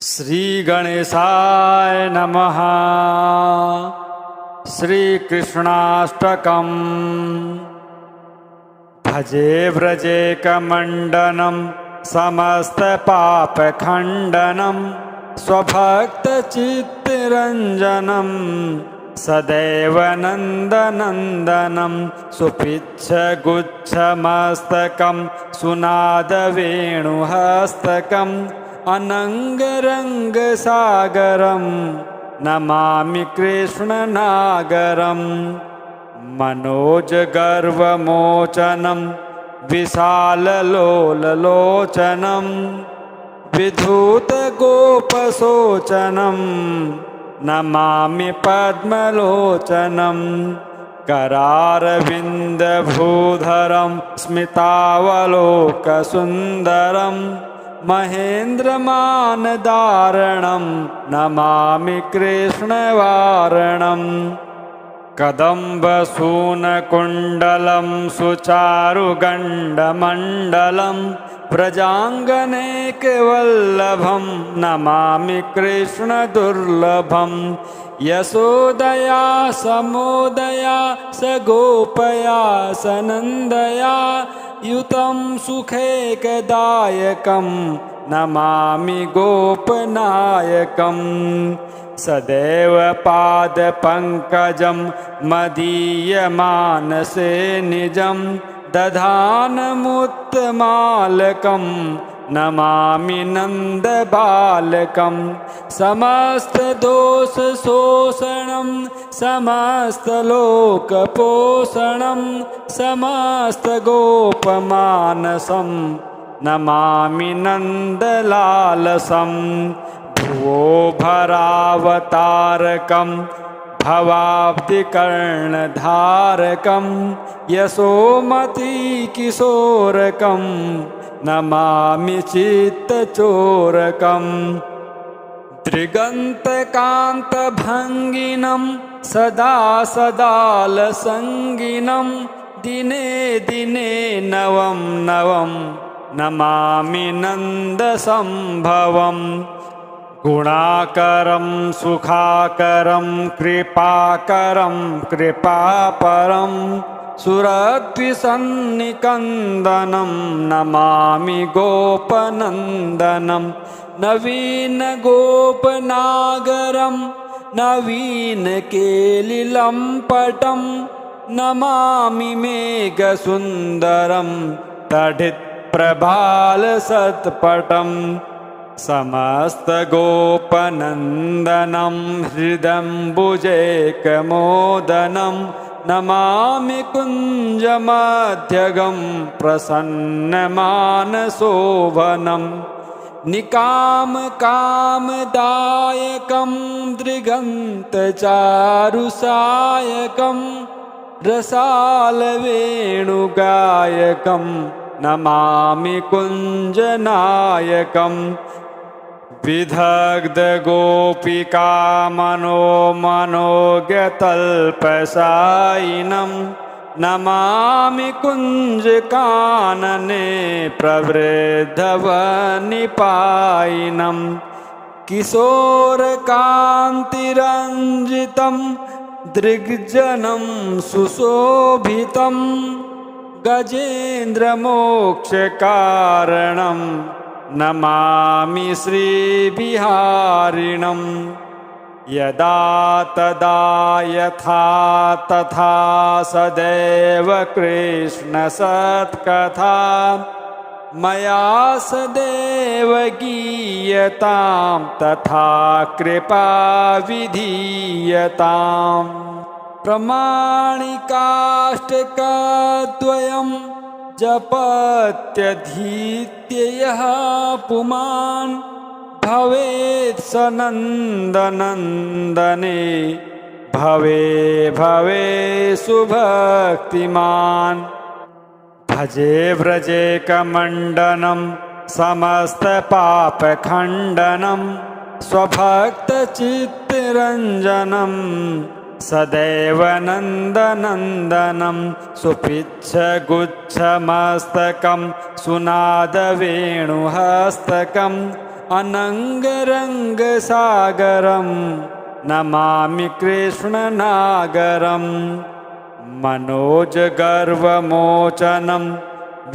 श्री गणेशाय नमः। श्रीकृष्णाष्टकम्। भजे व्रजेकमण्डनं समस्तपापखण्डनं स्वभक्तचित्तरञ्जनं सदैव नन्दनन्दनं सुपिच्छगुच्छमस्तकं सुनादवेणुहस्तकम् अनङ्गरङ्गसागरं नमामि कृष्णनागरं। मनोजगर्वमोचनं विशाललोललोचनं विधूतगोपशोचनं नमामि पद्मलोचनं। करारविन्दभूधरं स्मितावलोकसुन्दरं महेन्द्रमानदारणं नमामि कृष्णवारणं। कदम्बसूनकुण्डलं सुचारुगण्डमण्डलं व्रजाङ्गनेकवल्लभं नमामि कृष्णदुर्लभं। यशोदया समोदया सगोपया सनन्दया युतं सुखैकदायकं नमामि गोपनायकं। सदैव पादपङ्कजं मदीयमानसे निजं दधानमुत्तमालकं नमामि नन्दबालकं। समस्तदोषशोषणं समस्तलोकपोषणं समस्तगोपमानसं नमामि नन्दलालसं। भुवो भरावतारकं भवाब्धिकर्णधारकं यशोमतिकिशोरकं नमामि चित्तचोरकं। त्रिगन्तकान्तभङ्गिनं सदा सदालसङ्गिनं दिने दिने नवं नवं नमामि नन्दसम्भवम्। गुणाकरं सुखाकरं कृपाकरं कृपापरं सुरद्विसन्निकन्दनं नमामि गोपनन्दनं। नवीनगोपनागरं नवीनकेलिलम्पटं नमामि मेघसुन्दरं तडित्प्रभालसत्पटम्। समस्तगोपनन्दनं हृदम्बुजैकमोदनं नमामि कुञ्जमध्यगं प्रसन्नमानसोभनं। निकामकामदायकं दृगन्तचारुसायकं रसालवेणुगायकं नमामि कुञ्जनायकम्। विदग्धगोपिका मनोज्ञतल्पशायिनं नमामि कुञ्जकानने प्रवृद्धवनिपायिनं। किशोरकान्तिरञ्जितं दृग्जनं सुशोभितं गजेन्द्रमोक्षकारणं नमामि श्रीविहारिणं। यदा तदा यथा तथा सदैव कृष्णसत्कथा मया सदैव गीयतां तथा कृपा विधीयताम्। प्रमाणिकाष्टकद्वयं जपत्यधीत्य यः पुमान् भवेत् स नन्दनन्दने भवे भवे सुभक्तिमान्। भजे व्रजेकमण्डनं समस्तपापखण्डनं स्वभक्तचित्तरञ्जनं सदैव नन्दनन्दनं सुपिच्छगुच्छमस्तकं सुनादवेणुहस्तकम् अनङ्गरङ्गसागरं नमामि कृष्णनागरं मनोजगर्वमोचनं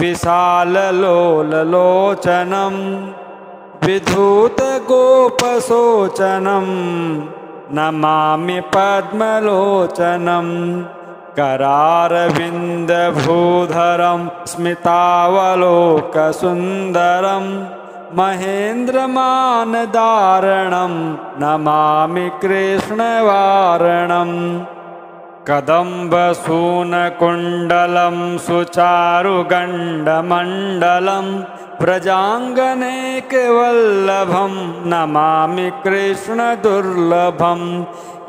विशाललोललोचनं विधूतगोपशोचनं नमामि पद्मलोचनं करारविन्दभूधरं स्मितावलोकसुन्दरं महेन्द्रमानदारणं नमामि कृष्णवारणं कदम्बसूनकुण्डलं सुचारुगण्डमण्डलं व्रजाङ्गनेकवल्लभं नमामि कृष्णदुर्लभं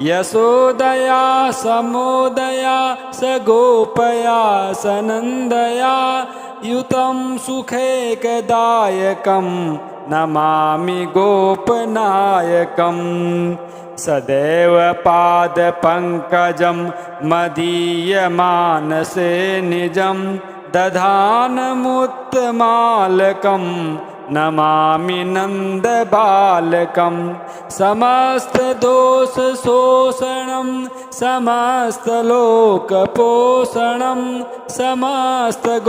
यशोदया समोदया सगोपया सनन्दया युतं सुखैकदायकं नमामि गोपनायकं सदैव पादपङ्कजं मदीयमानसे निजं दधानमुत्तमालकं नमामि नन्दबालकं समस्तदोषशोषणं समस्तलोकपोषणं समस्तगोपमानसं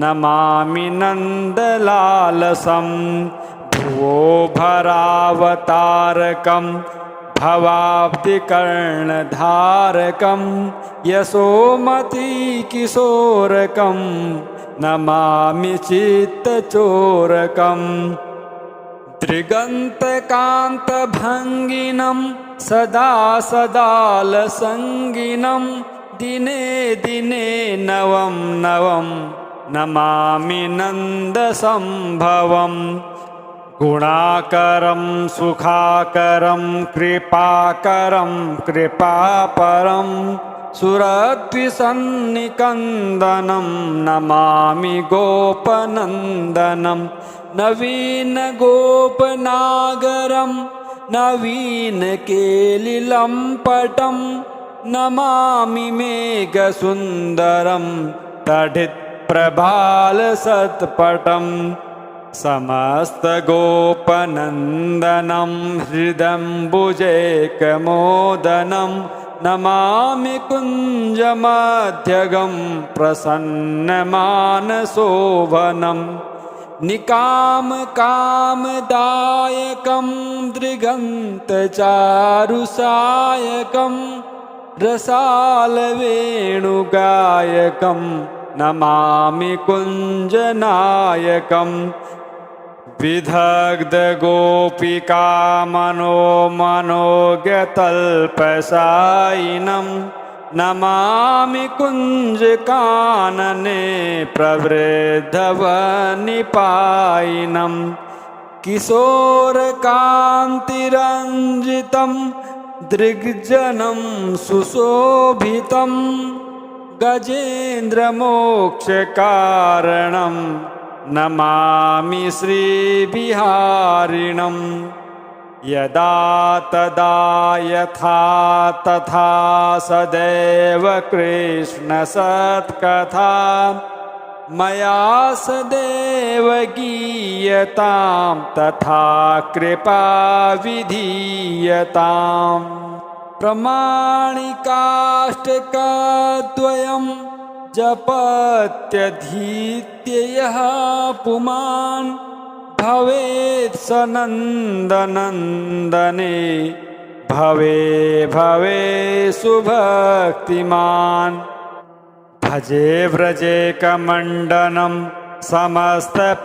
नमामि नन्दलालसं भुवो भरावतारकं भवाब्धिकर्णधारकं यशोमतिकिशोरकं नमामि चित्तचोरकं दृगन्तकान्तभङ्गिनं सदा सदालसङ्गिनं दिने दिने नवं नवं नमामि नन्दसम्भवं गुणाकरं सुखाकरं कृपाकरं कृपापरं सुरद्विसन्निकन्दनं नमामि गोपनन्दनं नवीनगोपनागरं नवीनकेलिलम्पटं नमामि मेघसुन्दरं तडित्प्रभालसत्पटं समस्तगोपनन्दनं हृदम्बुजैकमोदनं नमामि कुञ्जमध्यगं प्रसन्नमानसोभनं निकामकामदायकं दृगन्तचारुसायकं रसालवेणुगायकं नमामि कुञ्जनायकं विदग्धगोपिका मनोज्ञतल्पशायिनं नमामि कुञ्जकानने प्रवृद्धवनिपायिनं किशोरकान्तिरञ्जितं दृग्जनं सुशोभितं गजेन्द्रमोक्षकारणं नमामि श्रीविहारिणं यदा तदा यथा तथा सदैव कृष्णसत्कथा मया सदैव गीयतां तथा कृपा विधीयताम् प्रमाणिकाष्टकद्वयं जपत्यधीत्य यः पुमान् भवेत् स नन्दनन्दने भवे भवे सुभक्तिमान् भजे व्रजेकमण्डनं समस्तपापखण्डनं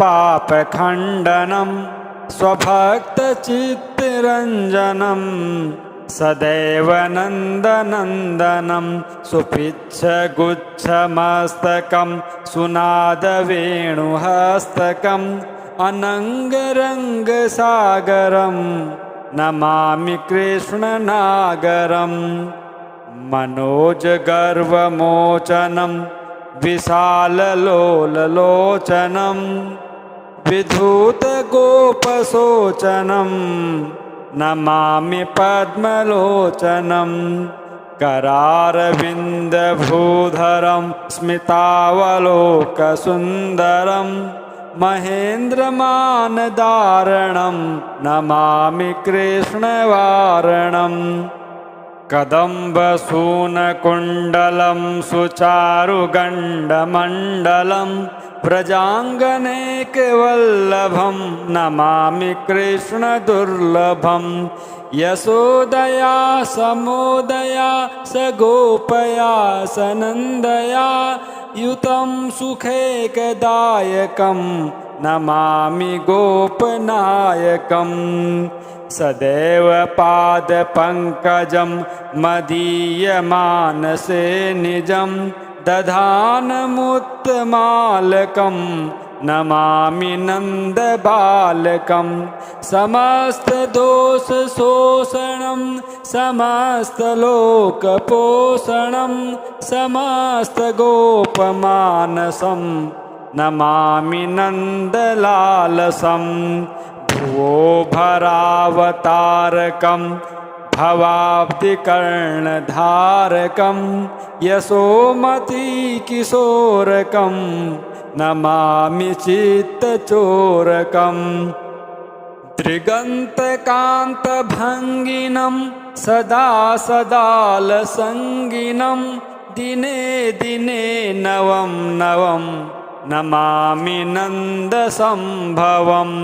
स्वभक्तचित्तरञ्जनं सदैव नन्दनन्दनं सुपिच्छगुच्छमस्तकं सुनादवेणुहस्तकम् अनङ्गरङ्गसागरं नमामि कृष्णनागरं मनोजगर्वमोचनं विशाललोललोचनं विधूतगोपशोचनं नमामि पद्मलोचनं करारविन्दभूधरं स्मितावलोकसुन्दरं महेन्द्रमानदारणं नमामि कृष्णवारणम् कदम्बसूनकुण्डलं सुचारुगण्डमण्डलं व्रजाङ्गनेकवल्लभं नमामि कृष्णदुर्लभं यशोदया समोदया सगोपया सनन्दया युतं सुखैकदायकं नमामि गोपनायकम् सदैव पादपङ्कजं मदीयमानसे निजं दधानमुत्तमालकं नमामि नन्दबालकं समस्तदोषशोषणं समस्तलोकपोषणं समस्तगोपमानसं नमामि नन्दलालसम् भुवो भरावतारकं भवाब्धिकर्णधारकं यशोमतिकिशोरकं नमामि चित्तचोरकम् दृगन्तकान्तभङ्गिनं सदा सदालसङ्गिनं दिने दिने नवं नवं नमामि नन्दसम्भवम्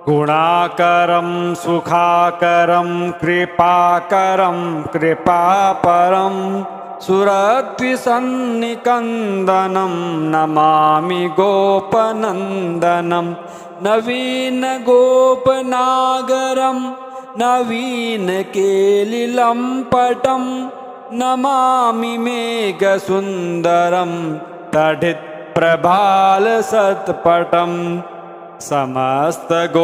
गुणाकरं सुखाकरं कृपाकरं कृपापरं सुरद्विसन्निकन्दनं नमामि गोपनन्दनं नवीनगोपनागरं नवीनकेलिलम्पटं नमामि मेघसुन्दरं तडित्प्रभालसत्पटम् समस्तगोपनन्दनं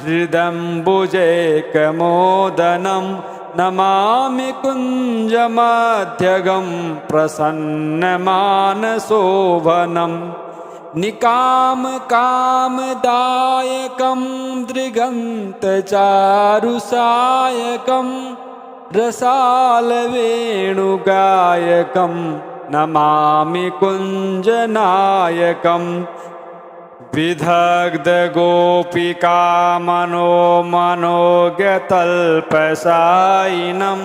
हृदम्बुजैकमोदनं नमामि कुञ्जमध्यगं प्रसन्नमानसोभनं निकामकामदायकं दृगन्तचारुसायकं रसालवेणुगायकं नमामि कुञ्जनायकम् विदग्धगोपिका मनोज्ञतल्पशायिनं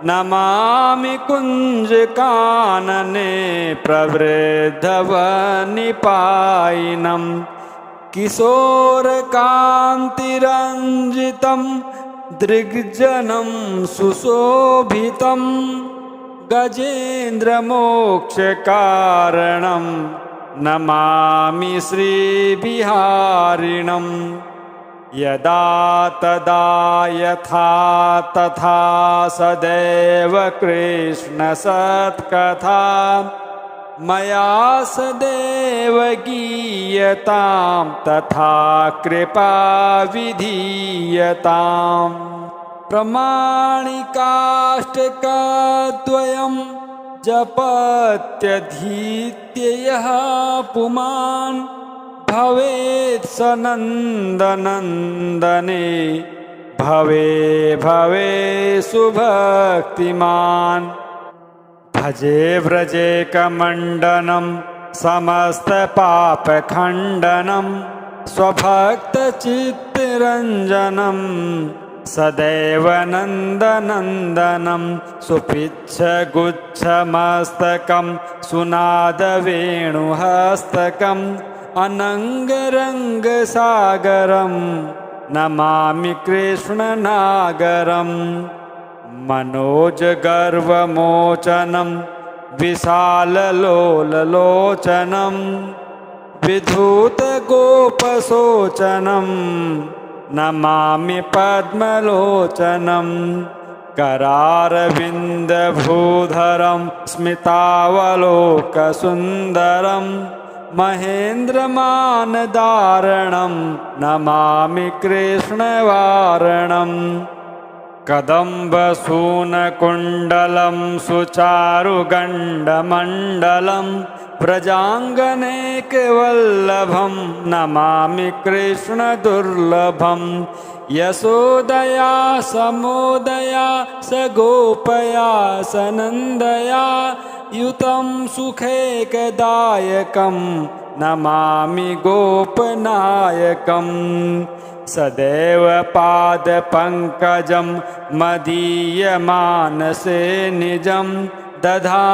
नमामि कुञ्जकानने प्रवृद्धवनिपायिनं किशोरकान्तिरञ्जितं दृग्जनं सुशोभितं गजेन्द्रमोक्षकारणं नमामि श्रीविहारिणं यदा तदा यथा तथा सदैव कृष्णसत्कथा मया सदैव गीयतां तथा कृपा विधीयताम् प्रमाणिकाष्टकद्वयं जपत्यधीत्य यः पुमान् भवेत् स नन्दनन्दने भवे भवे सुभक्तिमान् भजे व्रजेकमण्डनं समस्तपापखण्डनं स्वभक्तचित्तरञ्जनं सदैव नन्दनन्दनं सुपिच्छगुच्छमस्तकं सुनादवेणुहस्तकम् अनङ्गरङ्गसागरं नमामि कृष्णनागरम् मनोजगर्वमोचनं विशाललोललोचनं विधूतगोपशोचनं नमामि पद्मलोचनं करारविन्दभूधरं स्मितावलोकसुन्दरं महेन्द्रमानदारणं नमामि कृष्णवारणम् कदम्बसूनकुण्डलं सुचारुगण्डमण्डलं व्रजाङ्गनेकवल्लभं नमामि कृष्णदुर्लभं यशोदया समोदया सगोपया सनन्दया युतं सुखैकदायकं नमामि गोपनायकम् सदैव पादपङ्कजं मदीयमानसे निजं दधानमुत्तमालकं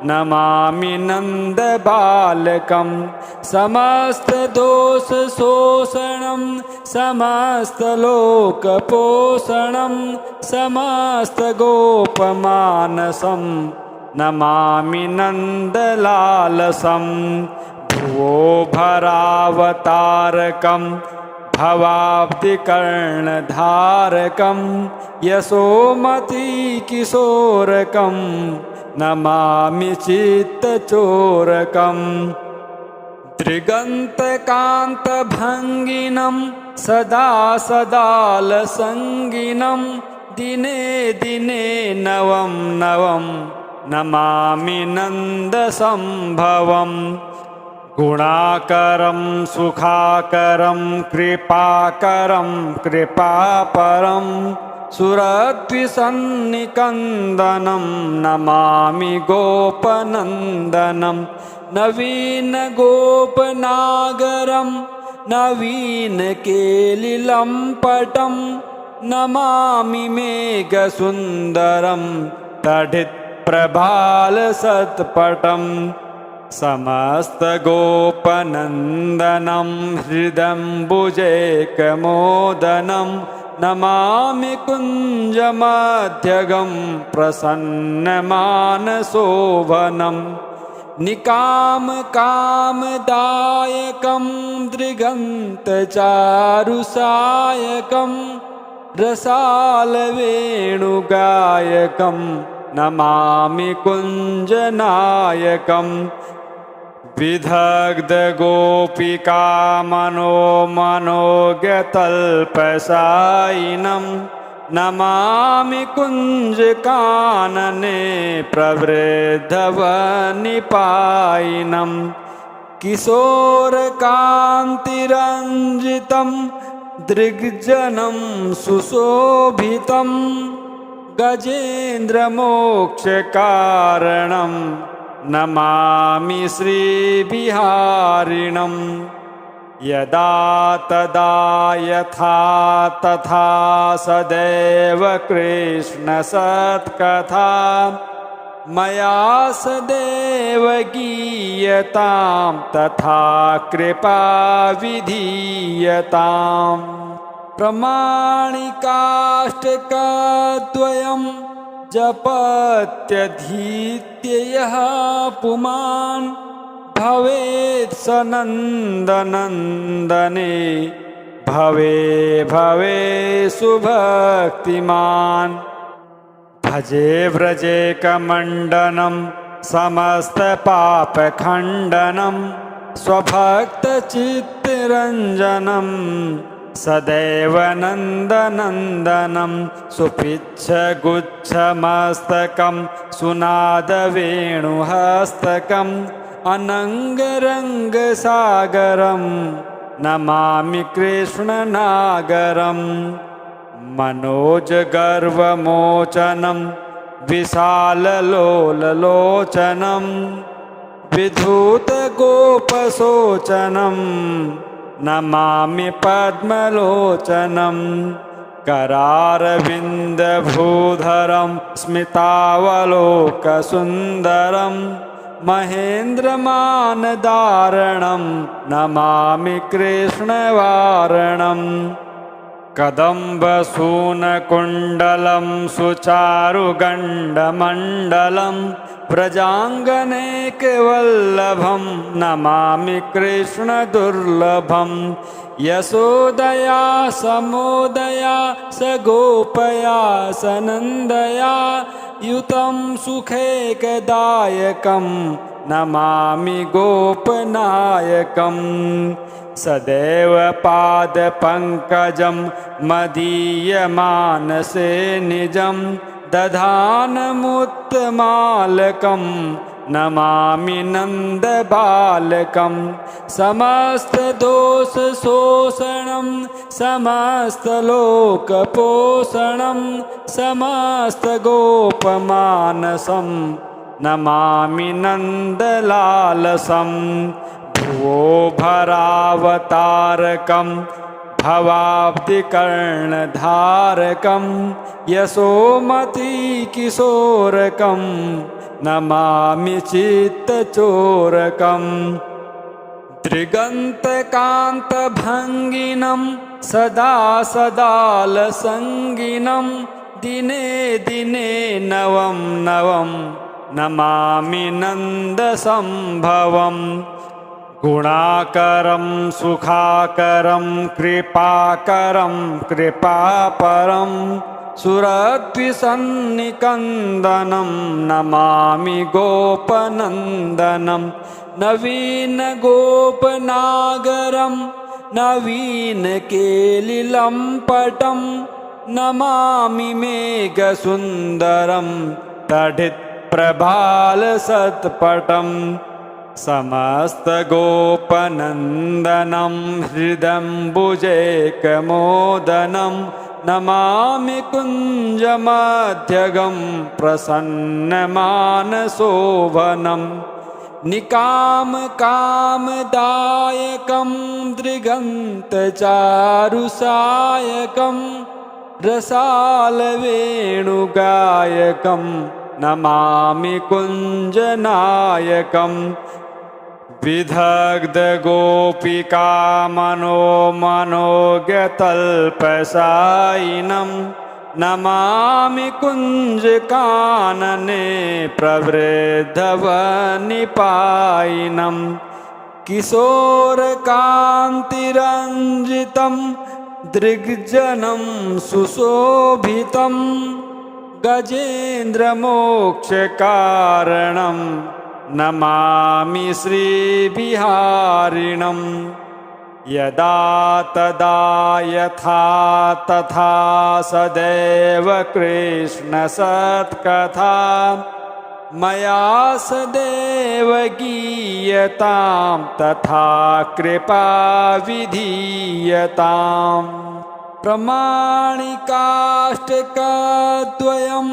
नमामि नन्दबालकं समस्तदोषशोषणं समस्तलोकपोषणं समस्तगोपमानसं नमामि नन्दलालसं भुवो भरावतारकं भवाब्धिकर्णधारकं यशोमतिकिशोरकं नमामि चित्तचोरकं त्रिगन्तकान्तभङ्गिनं सदा सदालसङ्गिनं दिने दिने नवं नवं नमामि नन्दसम्भवम् गुणाकरं सुखाकरं कृपाकरं कृपापरं सुरद्विसन्निकन्दनं नमामि गोपनन्दनं नवीनगोपनागरं नवीनकेलिलम्पटं नमामि मेघसुन्दरं तडित्प्रभालसत्पटम् समस्तगोपनन्दनं हृदम्बुजैकमोदनं नमामि कुञ्जमध्यगं प्रसन्नमानसोभनं निकामकामदायकं दृगन्तचारुसायकं रसालवेणुगायकं नमामि कुञ्जनायकम् विदग्धगोपिकामनोमनोज्ञतल्पशायिनं नमामि कुञ्जकानने प्रवृद्धवनिपायिनं किशोरकान्तिरञ्जितं दृग्जनं सुशोभितं गजेन्द्रमोक्षकारणं नमामि श्रीविहारिणं यदा तदा यथा तथा सदैव कृष्णसत्कथा मया सदैव गीयतां तथा कृपा विधीयताम् प्रमाणिकाष्टकद्वयं जपत्यधीत्य यः पुमान् भवेत् स नन्दनन्दने भवे भवे सुभक्तिमान् भजे व्रजेकमण्डनं समस्तपापखण्डनं स्वभक्तचित्तरञ्जनं सदैव नन्दनन्दनं सुपिच्छगुच्छमस्तकं सुनादवेणुहस्तकम् अनङ्गरङ्गसागरं नमामि कृष्णनागरं मनोजगर्वमोचनं विशाललोललोचनं विधूतगोपशोचनं नमामि पद्मलोचनं करारविन्दभूधरं स्मितावलोकसुन्दरं महेन्द्रमानदारणं नमामि कृष्णवारणम् कदम्बसूनकुण्डलं सुचारुगण्डमण्डलं व्रजाङ्गनेकवल्लभं नमामि कृष्णदुर्लभं यशोदया समोदया सगोपया सनन्दया युतं सुखैकदायकं नमामि गोपनायकम् सदैव पादपङ्कजं मदीयमानसे निजं दधानमुत्तमालकं नमामि नन्दबालकं समस्तदोषशोषणं समस्तलोकपोषणं समस्तगोपमानसं नमामि नन्दलालसं भुवो भरावतारकं भवाब्धिकर्णधारकं यशोमतिकिशोरकं नमामि चित्तचोरकम् दृगन्तकान्तभङ्गिनं सदा सदालसङ्गिनं दिने दिने नवं नवं नमामि नन्दसम्भवम् गुणाकरं सुखाकरं कृपाकरं कृपापरं सुरद्विसन्निकन्दनं नमामि गोपनन्दनं नवीनगोपनागरं नवीनकेलिलम्पटं नमामि मेघसुन्दरं तडित्प्रभालसत्पटं समस्तगोपनन्दनं हृदम्बुजैकमोदनं नमामि कुञ्जमध्यगं प्रसन्नमानसोभनम् निकामकामदायकं दृगन्तचारुसायकं रसालवेणुगायकं नमामि कुञ्जनायकम् विदग्धगोपिकामनोमनोज्ञतल्पसायिनं नमामि कुञ्जकानने प्रवृद्धवनिपायिनं किशोरकान्तिरञ्जितं दृग्जनं सुशोभितं गजेन्द्रमोक्षकारणं नमामि श्रीविहारिणं यदा तदा यथा तथा सदैव कृष्णसत्कथा मया सदैव गीयतां तथा कृपा विधीयताम् प्रमाणिकाष्टकद्वयं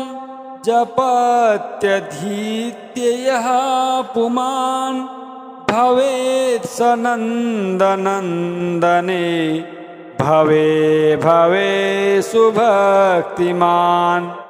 जपत्यधीत्य यः पुमान् भवेत् स नन्दनन्दने भवे भवे सुभक्तिमान्।